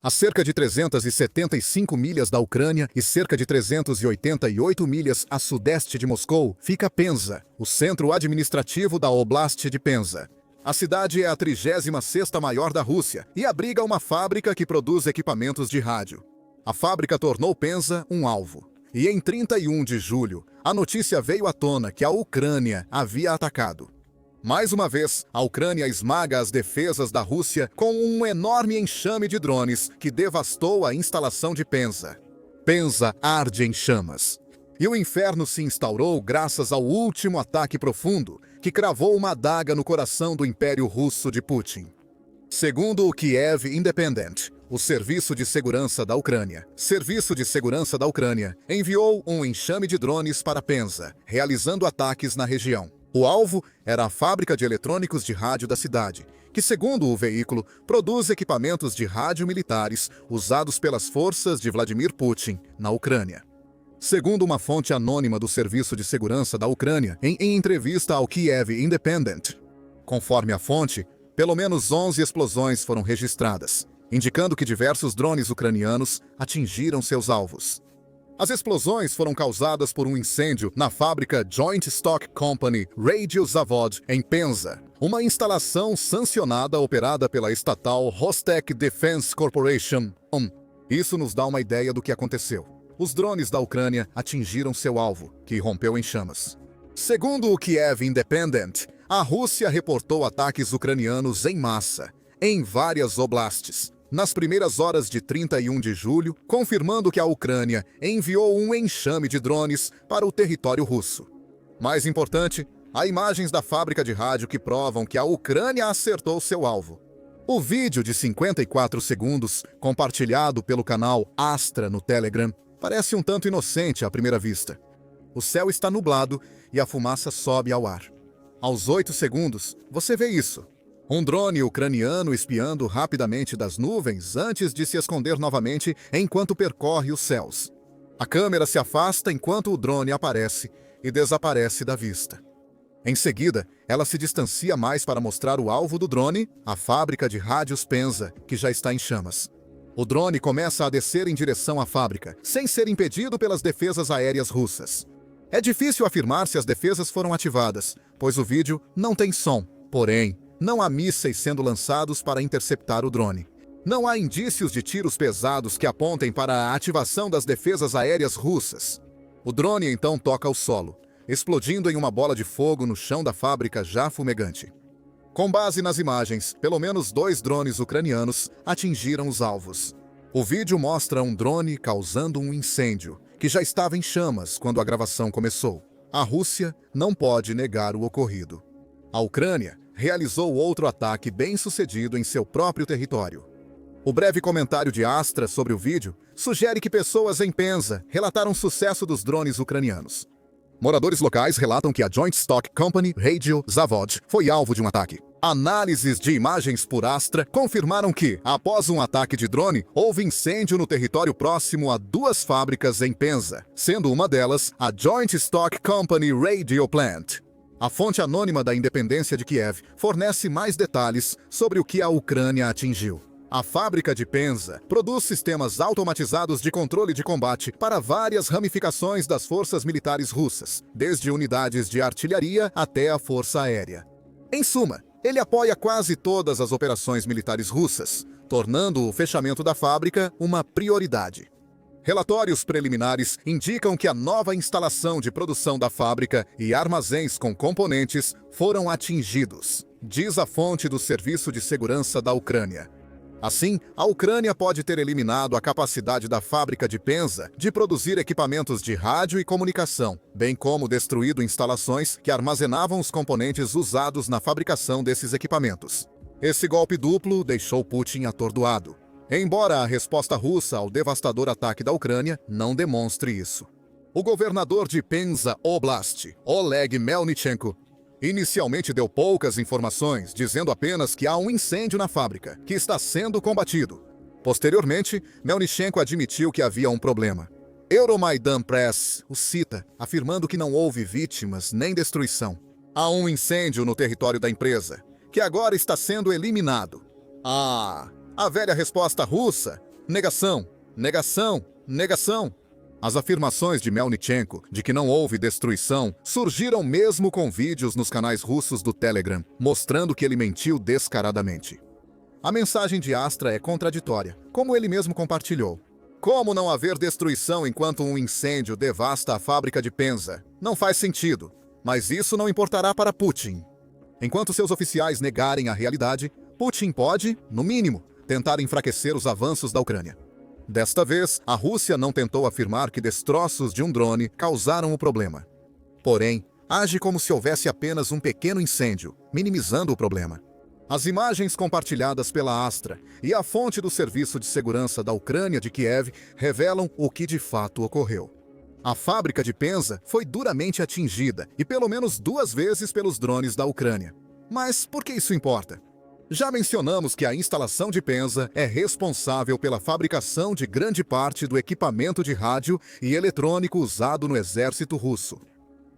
A cerca de 375 milhas da Ucrânia e cerca de 388 milhas a sudeste de Moscou, fica Penza, o centro administrativo da Oblast de Penza. A cidade é a 36ª maior da Rússia e abriga uma fábrica que produz equipamentos de rádio. A fábrica tornou Penza um alvo. E em 31 de julho, a notícia veio à tona que a Ucrânia havia atacado. Mais uma vez, a Ucrânia esmaga as defesas da Rússia com um enorme enxame de drones que devastou a instalação de Penza. Penza arde em chamas. E o inferno se instaurou graças ao último ataque profundo, que cravou uma adaga no coração do Império Russo de Putin. Segundo o Kiev Independent, o Serviço de Segurança da Ucrânia, enviou um enxame de drones para Penza, realizando ataques na região. O alvo era a fábrica de eletrônicos de rádio da cidade, que, segundo o veículo, produz equipamentos de rádio militares usados pelas forças de Vladimir Putin na Ucrânia. Segundo uma fonte anônima do Serviço de Segurança da Ucrânia, em entrevista ao Kiev Independent, conforme a fonte, pelo menos 11 explosões foram registradas, indicando que diversos drones ucranianos atingiram seus alvos. As explosões foram causadas por um incêndio na fábrica Joint Stock Company Radio Zavod, em Penza, uma instalação sancionada operada pela estatal Rostec Defense Corporation. Isso nos dá uma ideia do que aconteceu. Os drones da Ucrânia atingiram seu alvo, que rompeu em chamas. Segundo o Kiev Independent, a Rússia reportou ataques ucranianos em massa, em várias oblastes, nas primeiras horas de 31 de julho, confirmando que a Ucrânia enviou um enxame de drones para o território russo. Mais importante, há imagens da fábrica de rádio que provam que a Ucrânia acertou seu alvo. O vídeo de 54 segundos, compartilhado pelo canal Astra no Telegram, parece um tanto inocente à primeira vista. O céu está nublado e a fumaça sobe ao ar. Aos 8 segundos, você vê isso. Um drone ucraniano espiando rapidamente das nuvens antes de se esconder novamente enquanto percorre os céus. A câmera se afasta enquanto o drone aparece e desaparece da vista. Em seguida, ela se distancia mais para mostrar o alvo do drone, a fábrica de rádios Penza, que já está em chamas. O drone começa a descer em direção à fábrica, sem ser impedido pelas defesas aéreas russas. É difícil afirmar se as defesas foram ativadas, pois o vídeo não tem som. Porém, não há mísseis sendo lançados para interceptar o drone. Não há indícios de tiros pesados que apontem para a ativação das defesas aéreas russas. O drone então toca o solo, explodindo em uma bola de fogo no chão da fábrica já fumegante. Com base nas imagens, pelo menos 2 drones ucranianos atingiram os alvos. O vídeo mostra um drone causando um incêndio, que já estava em chamas quando a gravação começou. A Rússia não pode negar o ocorrido. A Ucrânia realizou outro ataque bem-sucedido em seu próprio território. O breve comentário de Astra sobre o vídeo sugere que pessoas em Penza relataram o sucesso dos drones ucranianos. Moradores locais relatam que a Joint Stock Company Radio Zavod foi alvo de um ataque. Análises de imagens por Astra confirmaram que, após um ataque de drone, houve incêndio no território próximo a 2 fábricas em Penza, sendo uma delas a Joint Stock Company Radio Plant. A fonte anônima da Independência de Kiev fornece mais detalhes sobre o que a Ucrânia atingiu. A fábrica de Penza produz sistemas automatizados de controle de combate para várias ramificações das forças militares russas, desde unidades de artilharia até a força aérea. Em suma, ele apoia quase todas as operações militares russas, tornando o fechamento da fábrica uma prioridade. Relatórios preliminares indicam que a nova instalação de produção da fábrica e armazéns com componentes foram atingidos, diz a fonte do Serviço de Segurança da Ucrânia. Assim, a Ucrânia pode ter eliminado a capacidade da fábrica de Penza de produzir equipamentos de rádio e comunicação, bem como destruído instalações que armazenavam os componentes usados na fabricação desses equipamentos. Esse golpe duplo deixou Putin atordoado, embora a resposta russa ao devastador ataque da Ucrânia não demonstre isso. O governador de Penza Oblast, Oleg Melnichenko, inicialmente deu poucas informações, dizendo apenas que há um incêndio na fábrica, que está sendo combatido. Posteriormente, Melnichenko admitiu que havia um problema. Euromaidan Press o cita, afirmando que não houve vítimas nem destruição. Há um incêndio no território da empresa, que agora está sendo eliminado. A velha resposta russa Negação, negação, negação. As afirmações de Melnichenko de que não houve destruição surgiram mesmo com vídeos nos canais russos do Telegram, mostrando que ele mentiu descaradamente. A mensagem de Astra é contraditória, como ele mesmo compartilhou. Como não haver destruição enquanto um incêndio devasta a fábrica de Penza? Não faz sentido, mas isso não importará para Putin. Enquanto seus oficiais negarem a realidade, Putin pode, no mínimo, tentar enfraquecer os avanços da Ucrânia. Desta vez, a Rússia não tentou afirmar que destroços de um drone causaram o problema. Porém, age como se houvesse apenas um pequeno incêndio, minimizando o problema. As imagens compartilhadas pela Astra e a fonte do Serviço de Segurança da Ucrânia de Kiev revelam o que de fato ocorreu. A fábrica de Penza foi duramente atingida e pelo menos 2 vezes pelos drones da Ucrânia. Mas por que isso importa? Já mencionamos que a instalação de Penza é responsável pela fabricação de grande parte do equipamento de rádio e eletrônico usado no exército russo.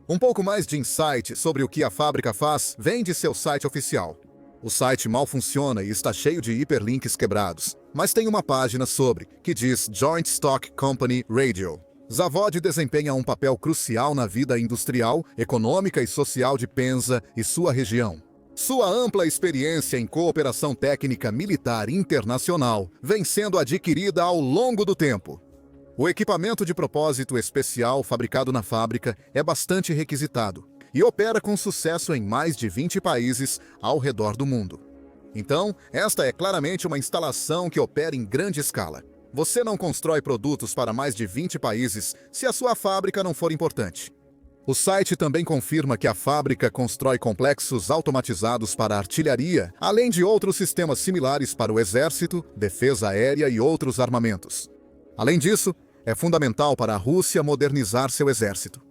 Um pouco mais de insight sobre o que a fábrica faz vem de seu site oficial. O site mal funciona e está cheio de hiperlinks quebrados, mas tem uma página sobre, que diz Joint Stock Company Radio. Zavod desempenha um papel crucial na vida industrial, econômica e social de Penza e sua região. Sua ampla experiência em cooperação técnica militar internacional vem sendo adquirida ao longo do tempo. O equipamento de propósito especial fabricado na fábrica é bastante requisitado e opera com sucesso em mais de 20 países ao redor do mundo. Então, esta é claramente uma instalação que opera em grande escala. Você não constrói produtos para mais de 20 países se a sua fábrica não for importante. O site também confirma que a fábrica constrói complexos automatizados para artilharia, além de outros sistemas similares para o exército, defesa aérea e outros armamentos. Além disso, é fundamental para a Rússia modernizar seu exército.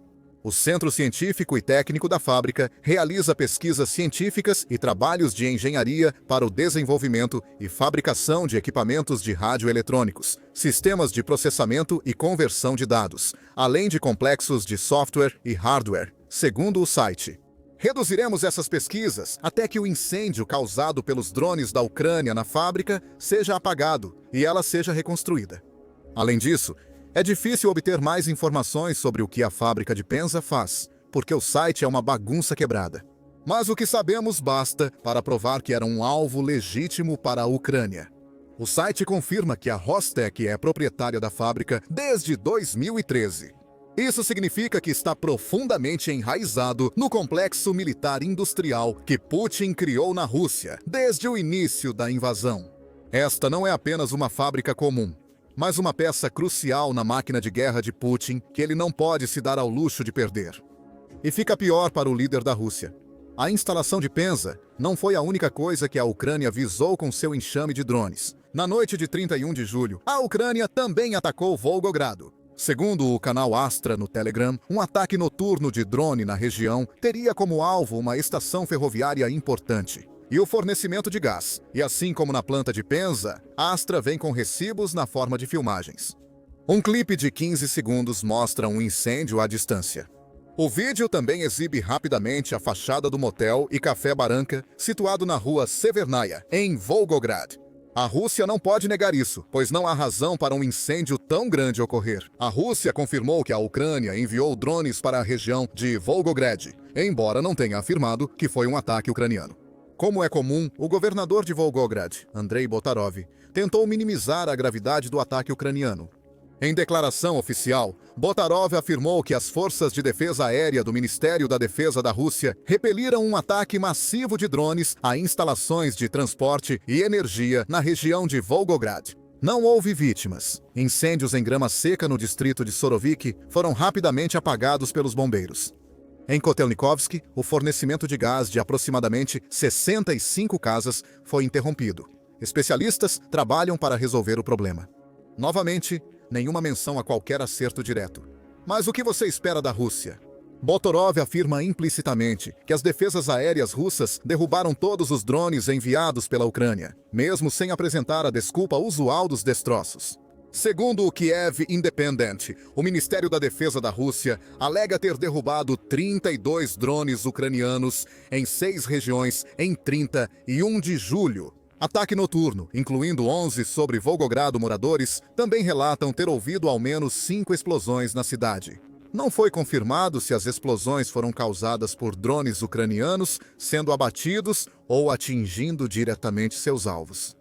O Centro Científico e Técnico da fábrica realiza pesquisas científicas e trabalhos de engenharia para o desenvolvimento e fabricação de equipamentos de radioeletrônicos, sistemas de processamento e conversão de dados, além de complexos de software e hardware, segundo o site. Reduziremos essas pesquisas até que o incêndio causado pelos drones da Ucrânia na fábrica seja apagado e ela seja reconstruída. Além disso, é difícil obter mais informações sobre o que a fábrica de Penza faz, porque o site é uma bagunça quebrada. Mas o que sabemos basta para provar que era um alvo legítimo para a Ucrânia. O site confirma que a Rostec é proprietária da fábrica desde 2013. Isso significa que está profundamente enraizado no complexo militar industrial que Putin criou na Rússia desde o início da invasão. Esta não é apenas uma fábrica comum, mas uma peça crucial na máquina de guerra de Putin que ele não pode se dar ao luxo de perder. E fica pior para o líder da Rússia. A instalação de Penza não foi a única coisa que a Ucrânia visou com seu enxame de drones. Na noite de 31 de julho, a Ucrânia também atacou Volgogrado. Segundo o canal Astra no Telegram, um ataque noturno de drone na região teria como alvo uma estação ferroviária importante e o fornecimento de gás. E assim como na planta de Penza, a Astra vem com recibos na forma de filmagens. Um clipe de 15 segundos mostra um incêndio à distância. O vídeo também exibe rapidamente a fachada do motel e café Baranka, situado na rua Severnaya, em Volgograd. A Rússia não pode negar isso, pois não há razão para um incêndio tão grande ocorrer. A Rússia confirmou que a Ucrânia enviou drones para a região de Volgograd, embora não tenha afirmado que foi um ataque ucraniano. Como é comum, o governador de Volgograd, Andrei Botarov, tentou minimizar a gravidade do ataque ucraniano. Em declaração oficial, Botarov afirmou que as forças de defesa aérea do Ministério da Defesa da Rússia repeliram um ataque massivo de drones a instalações de transporte e energia na região de Volgograd. Não houve vítimas. Incêndios em grama seca no distrito de Soroviki foram rapidamente apagados pelos bombeiros. Em Kotelnikovsky, o fornecimento de gás de aproximadamente 65 casas foi interrompido. Especialistas trabalham para resolver o problema. Novamente, nenhuma menção a qualquer acerto direto. Mas o que você espera da Rússia? Botorov afirma implicitamente que as defesas aéreas russas derrubaram todos os drones enviados pela Ucrânia, mesmo sem apresentar a desculpa usual dos destroços. Segundo o Kiev Independent, o Ministério da Defesa da Rússia alega ter derrubado 32 drones ucranianos em 6 regiões em 31 de julho. Ataque noturno, incluindo 11 sobre Volgogrado. Moradores também relatam ter ouvido ao menos 5 explosões na cidade. Não foi confirmado se as explosões foram causadas por drones ucranianos sendo abatidos ou atingindo diretamente seus alvos.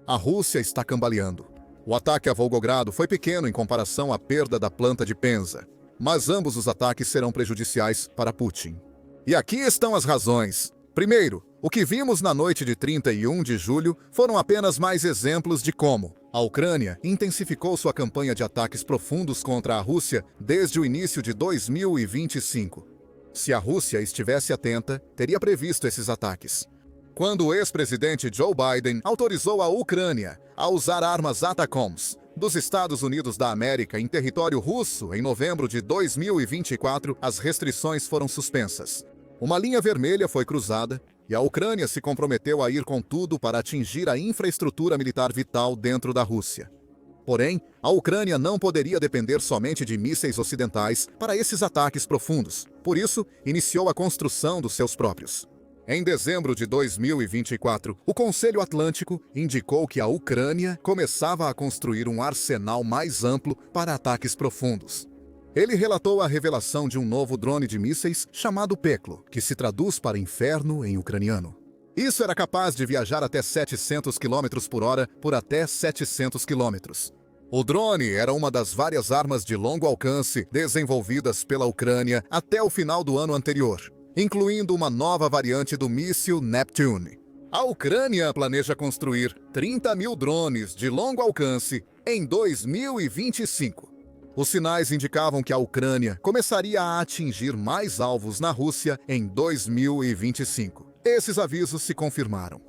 A Rússia está cambaleando. O ataque a Volgogrado foi pequeno em comparação à perda da planta de Penza, mas ambos os ataques serão prejudiciais para Putin. E aqui estão as razões. Primeiro, o que vimos na noite de 31 de julho foram apenas mais exemplos de como a Ucrânia intensificou sua campanha de ataques profundos contra a Rússia desde o início de 2025. Se a Rússia estivesse atenta, teria previsto esses ataques. Quando o ex-presidente Joe Biden autorizou a Ucrânia a usar armas ATACMS dos Estados Unidos da América em território russo em novembro de 2024, as restrições foram suspensas. Uma linha vermelha foi cruzada e a Ucrânia se comprometeu a ir com tudo para atingir a infraestrutura militar vital dentro da Rússia. Porém, a Ucrânia não poderia depender somente de mísseis ocidentais para esses ataques profundos. Por isso, iniciou a construção dos seus próprios. Em dezembro de 2024, o Conselho Atlântico indicou que a Ucrânia começava a construir um arsenal mais amplo para ataques profundos. Ele relatou a revelação de um novo drone de mísseis chamado Peklo, que se traduz para inferno em ucraniano. Isso era capaz de viajar até 700 km por hora por até 700 km. O drone era uma das várias armas de longo alcance desenvolvidas pela Ucrânia até o final do ano anterior, incluindo uma nova variante do míssil Neptune. A Ucrânia planeja construir 30 mil drones de longo alcance em 2025. Os sinais indicavam que a Ucrânia começaria a atingir mais alvos na Rússia em 2025. Esses avisos se confirmaram.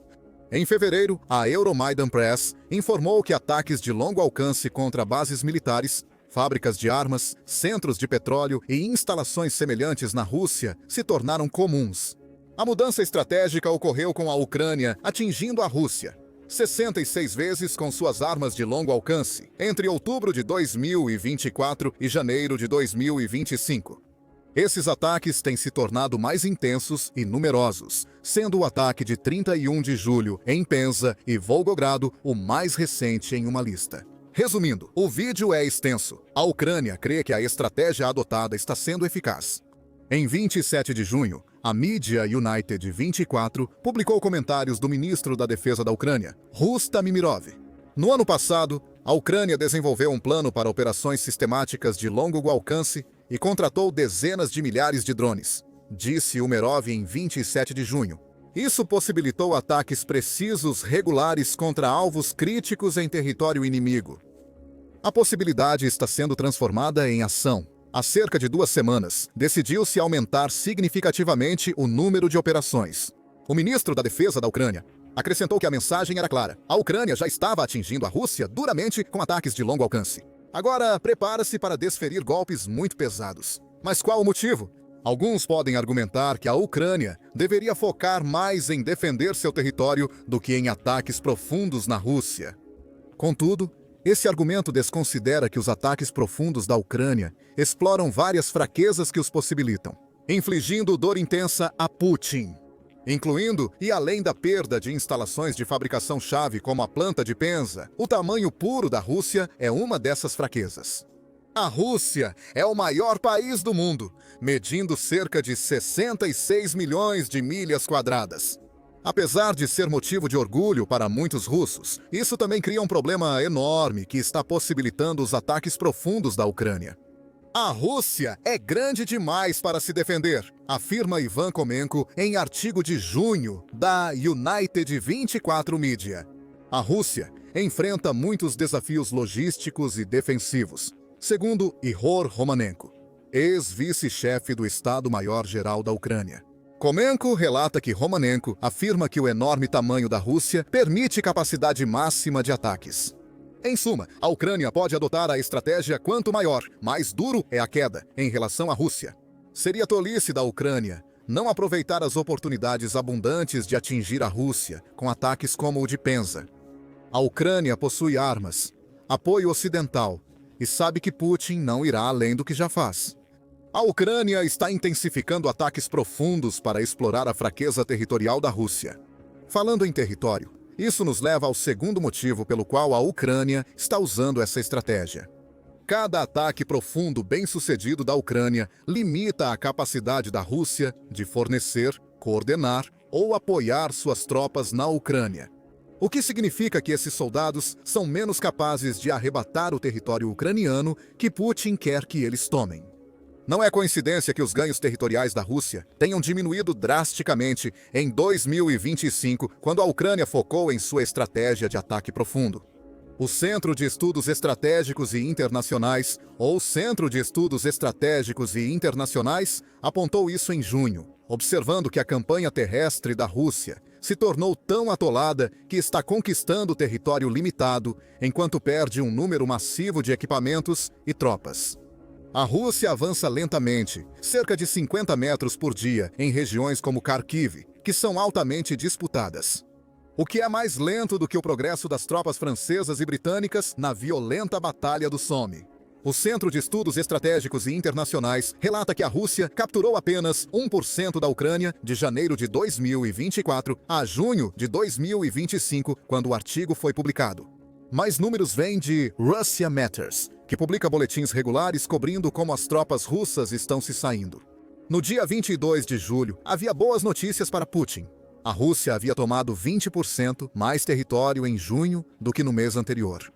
Em fevereiro, a Euromaidan Press informou que ataques de longo alcance contra bases militares, fábricas de armas, centros de petróleo e instalações semelhantes na Rússia se tornaram comuns. A mudança estratégica ocorreu com a Ucrânia atingindo a Rússia 66 vezes com suas armas de longo alcance, entre outubro de 2024 e janeiro de 2025. Esses ataques têm se tornado mais intensos e numerosos, sendo o ataque de 31 de julho em Penza e Volgogrado o mais recente em uma lista. Resumindo, o vídeo é extenso. A Ucrânia crê que a estratégia adotada está sendo eficaz. Em 27 de junho, a mídia United 24 publicou comentários do ministro da Defesa da Ucrânia, Rustam Umerov. No ano passado, a Ucrânia desenvolveu um plano para operações sistemáticas de longo alcance e contratou dezenas de milhares de drones, disse Umerov em 27 de junho. Isso possibilitou ataques precisos regulares contra alvos críticos em território inimigo. A possibilidade está sendo transformada em ação. Há cerca de 2 semanas, decidiu-se aumentar significativamente o número de operações. O ministro da Defesa da Ucrânia acrescentou que a mensagem era clara. A Ucrânia já estava atingindo a Rússia duramente com ataques de longo alcance. Agora, prepara-se para desferir golpes muito pesados. Mas qual o motivo? Alguns podem argumentar que a Ucrânia deveria focar mais em defender seu território do que em ataques profundos na Rússia. Contudo, esse argumento desconsidera que os ataques profundos da Ucrânia exploram várias fraquezas que os possibilitam, infligindo dor intensa a Putin, incluindo e além da perda de instalações de fabricação-chave como a planta de Penza. O tamanho puro da Rússia é uma dessas fraquezas. A Rússia é o maior país do mundo, medindo cerca de 66 milhões de milhas quadradas. Apesar de ser motivo de orgulho para muitos russos, isso também cria um problema enorme que está possibilitando os ataques profundos da Ucrânia. A Rússia é grande demais para se defender, afirma Ivan Komenko em artigo de junho da United 24 Media. A Rússia enfrenta muitos desafios logísticos e defensivos, segundo Ihor Romanenko, ex-vice-chefe do Estado-Maior-Geral da Ucrânia. Komenko relata que Romanenko afirma que o enorme tamanho da Rússia permite capacidade máxima de ataques. Em suma, a Ucrânia pode adotar a estratégia quanto maior, mais duro é a queda em relação à Rússia. Seria tolice da Ucrânia não aproveitar as oportunidades abundantes de atingir a Rússia com ataques como o de Penza. A Ucrânia possui armas, apoio ocidental e sabe que Putin não irá além do que já faz. A Ucrânia está intensificando ataques profundos para explorar a fraqueza territorial da Rússia. Falando em território, Isso nos leva ao segundo motivo pelo qual a Ucrânia está usando essa estratégia. Cada ataque profundo bem-sucedido da Ucrânia limita a capacidade da Rússia de fornecer, coordenar ou apoiar suas tropas na Ucrânia. O que significa que esses soldados são menos capazes de arrebatar o território ucraniano que Putin quer que eles tomem. Não é coincidência que os ganhos territoriais da Rússia tenham diminuído drasticamente em 2025, quando a Ucrânia focou em sua estratégia de ataque profundo. O Centro de Estudos Estratégicos e Internacionais, ou Centro de Estudos Estratégicos e Internacionais, apontou isso em junho, observando que a campanha terrestre da Rússia se tornou tão atolada que está conquistando território limitado, enquanto perde um número massivo de equipamentos e tropas. A Rússia avança lentamente, cerca de 50 metros por dia, em regiões como Kharkiv, que são altamente disputadas. O que é mais lento do que o progresso das tropas francesas e britânicas na violenta Batalha do Somme. O Centro de Estudos Estratégicos e Internacionais relata que a Rússia capturou apenas 1% da Ucrânia de janeiro de 2024 a junho de 2025, quando o artigo foi publicado. Mais números vêm de Russia Matters, que publica boletins regulares cobrindo como as tropas russas estão se saindo. No dia 22 de julho, havia boas notícias para Putin. A Rússia havia tomado 20% mais território em junho do que no mês anterior.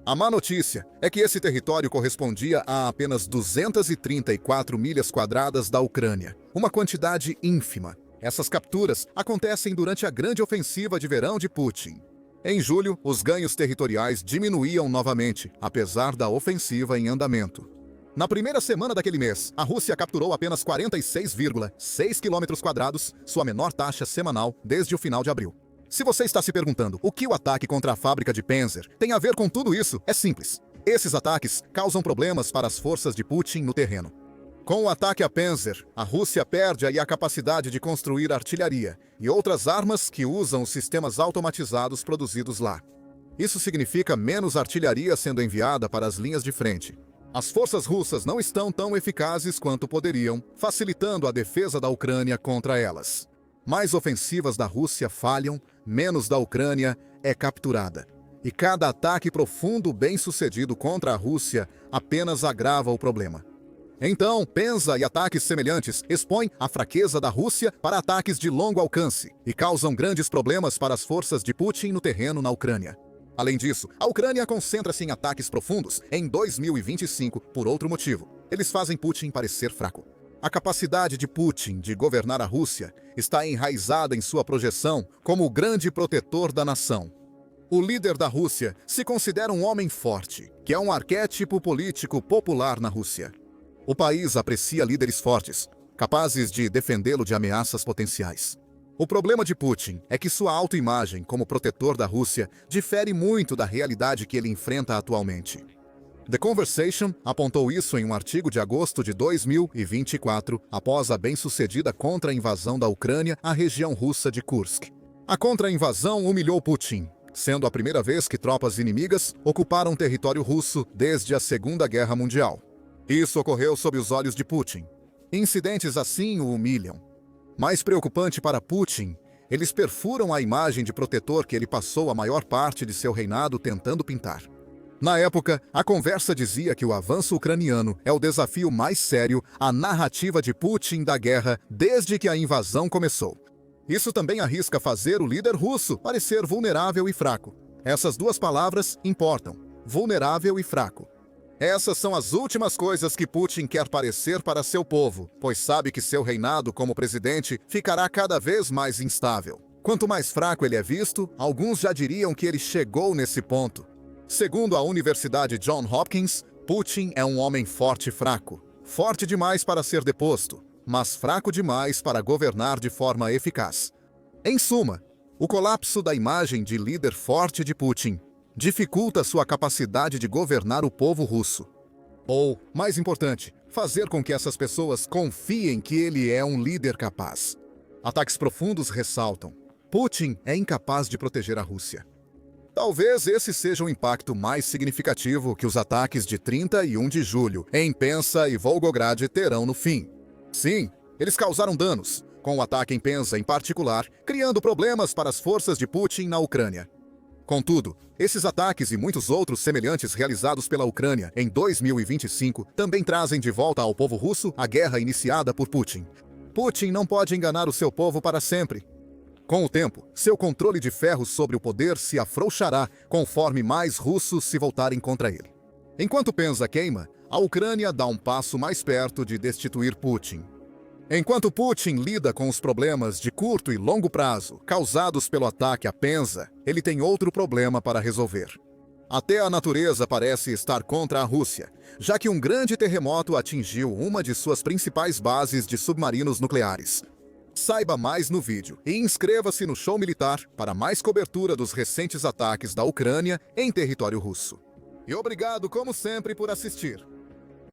A má notícia é que esse território correspondia a apenas 234 milhas quadradas da Ucrânia, uma quantidade ínfima. Essas capturas acontecem durante a grande ofensiva de verão de Putin. Em julho, os ganhos territoriais diminuíam novamente, apesar da ofensiva em andamento. Na primeira semana daquele mês, a Rússia capturou apenas 46,6 km², sua menor taxa semanal desde o final de abril. Se você está se perguntando o que o ataque contra a fábrica de Panzer tem a ver com tudo isso, é simples. Esses ataques causam problemas para as forças de Putin no terreno. Com o ataque a Panzer, a Rússia perde aí a capacidade de construir artilharia e outras armas que usam os sistemas automatizados produzidos lá. Isso significa menos artilharia sendo enviada para as linhas de frente. As forças russas não estão tão eficazes quanto poderiam, facilitando a defesa da Ucrânia contra elas. Mais ofensivas da Rússia falham, menos da Ucrânia é capturada. E cada ataque profundo bem-sucedido contra a Rússia apenas agrava o problema. Então, Penza e ataques semelhantes expõem a fraqueza da Rússia para ataques de longo alcance e causam grandes problemas para as forças de Putin no terreno na Ucrânia. Além disso, a Ucrânia concentra-se em ataques profundos em 2025 por outro motivo. Eles fazem Putin parecer fraco. A capacidade de Putin de governar a Rússia está enraizada em sua projeção como o grande protetor da nação. O líder da Rússia se considera um homem forte, que é um arquétipo político popular na Rússia. O país aprecia líderes fortes, capazes de defendê-lo de ameaças potenciais. O problema de Putin é que sua autoimagem como protetor da Rússia difere muito da realidade que ele enfrenta atualmente. The Conversation apontou isso em um artigo de agosto de 2024, após a bem-sucedida contra-invasão da Ucrânia à região russa de Kursk. A contra-invasão humilhou Putin, sendo a primeira vez que tropas inimigas ocuparam território russo desde a Segunda Guerra Mundial. Isso ocorreu sob os olhos de Putin. Incidentes assim o humilham. Mais preocupante para Putin, eles perfuram a imagem de protetor que ele passou a maior parte de seu reinado tentando pintar. Na época, a conversa dizia que o avanço ucraniano é o desafio mais sério à narrativa de Putin da guerra desde que a invasão começou. Isso também arrisca fazer o líder russo parecer vulnerável e fraco. Essas duas palavras importam: vulnerável e fraco. Essas são as últimas coisas que Putin quer parecer para seu povo, pois sabe que seu reinado como presidente ficará cada vez mais instável. Quanto mais fraco ele é visto, alguns já diriam que ele chegou nesse ponto. Segundo a Universidade Johns Hopkins, Putin é um homem forte e fraco. Forte demais para ser deposto, mas fraco demais para governar de forma eficaz. Em suma, o colapso da imagem de líder forte de Putin dificulta sua capacidade de governar o povo russo. Ou, mais importante, fazer com que essas pessoas confiem que ele é um líder capaz. Ataques profundos ressaltam: Putin é incapaz de proteger a Rússia. Talvez esse seja o impacto mais significativo que os ataques de 31 de julho em Penza e Volgograd terão no fim. Sim, eles causaram danos, com o ataque em Penza em particular, criando problemas para as forças de Putin na Ucrânia. Contudo, esses ataques e muitos outros semelhantes realizados pela Ucrânia em 2025 também trazem de volta ao povo russo a guerra iniciada por Putin. Putin não pode enganar o seu povo para sempre. Com o tempo, seu controle de ferro sobre o poder se afrouxará conforme mais russos se voltarem contra ele. Enquanto Penza queima, a Ucrânia dá um passo mais perto de destituir Putin. Enquanto Putin lida com os problemas de curto e longo prazo causados pelo ataque a Penza, ele tem outro problema para resolver. Até a natureza parece estar contra a Rússia, já que um grande terremoto atingiu uma de suas principais bases de submarinos nucleares. Saiba mais no vídeo e inscreva-se no Show Militar para mais cobertura dos recentes ataques da Ucrânia em território russo. E obrigado, como sempre, por assistir.